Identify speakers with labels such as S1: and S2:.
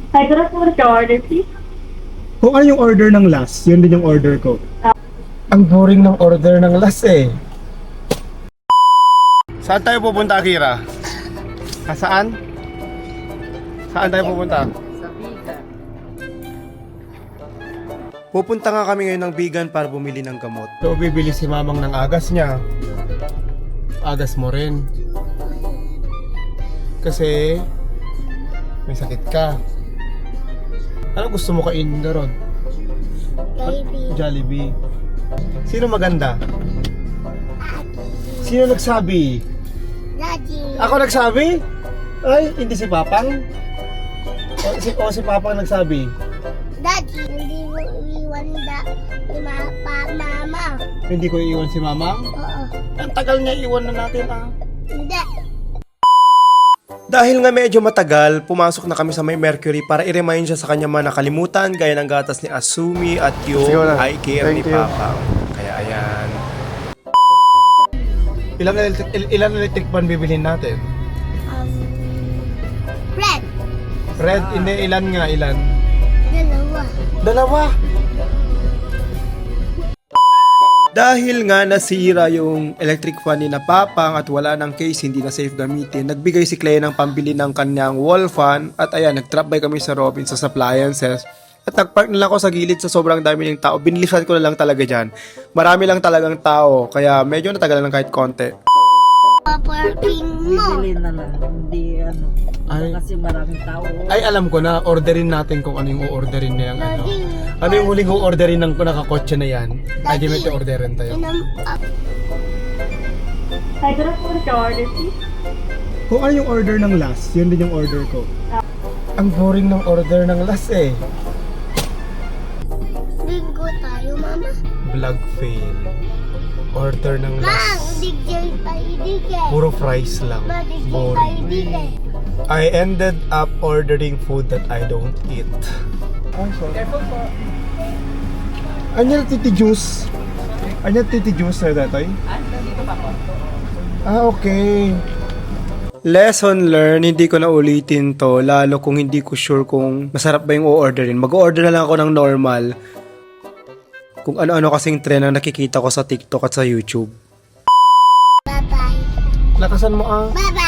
S1: Hi, good afternoon. Your order, please.
S2: Kung ano yung order ng last, yun din yung order ko.
S3: Ang boring ng order ng last eh. Saan tayo pupunta, Akira? Saan? Saan tayo pupunta?
S4: Sa Bigan.
S3: Pupunta nga kami ngayon ng Bigan para bumili ng gamot. So, bibili si mamang ng agas niya. Agas mo rin. Kasi may sakit ka. Ano gusto mo kainin na ron?
S5: Baby.
S3: Jollibee. Sino maganda? Sino nagsabi?
S5: Daddy.
S3: Ako nagsabi? Ay, hindi si Papang? O si Papang nagsabi?
S5: Daddy. Hindi mo iwan mama.
S3: Hindi ko iiwan si Mama?
S5: Oo.
S3: Ang tagal niya iwan na natin
S5: Hindi.
S3: Dahil nga medyo matagal, pumasok na kami sa may Mercury para i-remind siya sa kanya mga nakalimutan gaya ng gatas ni Asumi at yung eye care ni Papang. Kaya ayan. Ilan electric pan bibilhin natin?
S5: Red.
S3: Red, hindi ilan nga, ilan?
S5: Dalawa.
S3: Dahil nga nasira yung electric fan ni na Papang at wala ng case, hindi na safe gamitin, nagbigay si Clay ng pambili ng kanyang wall fan at ayan, nag-drop by kami sa Robinsons Appliances at nagpark na lang ako sa gilid sa sobrang dami ng tao. Binilisan ko na lang talaga dyan. Marami lang talagang tao, kaya medyo natagalan ng kahit konti.
S5: Paparking mo.
S4: Bibili na lang. Hindi ano.
S3: Ay.
S4: Kasi maraming tao.
S3: Ay, alam ko na, orderin natin kung ano yung o-orderin na yung ano.
S5: Daddy.
S3: Ano yung huling o-orderin ng nakakotse na yan? Ay, di may orderin tayo.
S1: Hi, good afternoon. Your order, please.
S2: Kung ano yung order ng last, yun din yung order ko.
S3: Ang boring ng order ng last eh.
S5: Bingo tayo, mama.
S3: Vlog fail. Order ng
S5: Mang,
S3: last.
S5: DJ tayo, DJ.
S3: Puro fries lang.
S5: Ma, DJ tayo,
S3: Boring.
S5: DJ.
S3: I ended up ordering food that I don't eat. Oh, sorry.
S4: Careful po.
S3: Anya titi juice? Anya titi juice na datoy?
S4: Dito pa po.
S3: Okay. Lesson learned, hindi ko na ulitin to, lalo kung hindi ko sure kung masarap ba yung o-orderin. Mag-order na lang ako ng normal. Kung ano-ano kasing trend ang nakikita ko sa TikTok at sa YouTube.
S5: Bye-bye.
S3: Lakasan mo
S5: Bye-bye.